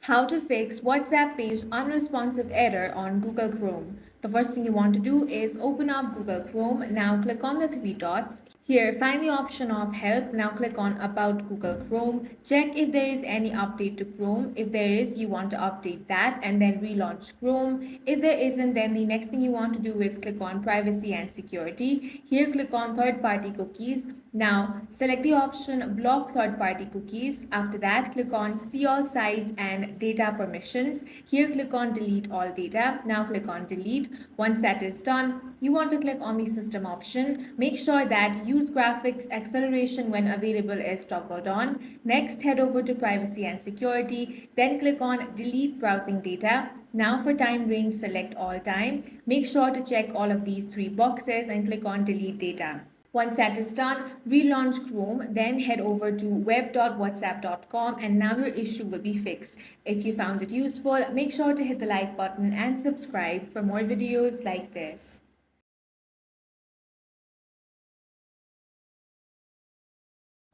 How to fix WhatsApp page unresponsive error on Google Chrome. The first thing you want to do is open up Google Chrome. Now click on the three dots. Here, find the option of help. Now click on about Google Chrome. Check if there is any update to Chrome. If there is, you want to update that and then relaunch Chrome. If there isn't, then the next thing you want to do is click on privacy and security. Here, click on third-party cookies. Now, select the option block third-party cookies. After that, click on see all site and data permissions. Here, click on delete all data. Now click on delete. Once that is done, you want to click on the system option. Make sure that use graphics acceleration when available is toggled on. Next, head over to privacy and security. Then click on delete browsing data. Now for time range, select all time. Make sure to check all of these three boxes and click on delete data. Once that is done, relaunch Chrome, then head over to web.whatsapp.com and now your issue will be fixed. If you found it useful, make sure to hit the like button and subscribe for more videos like this.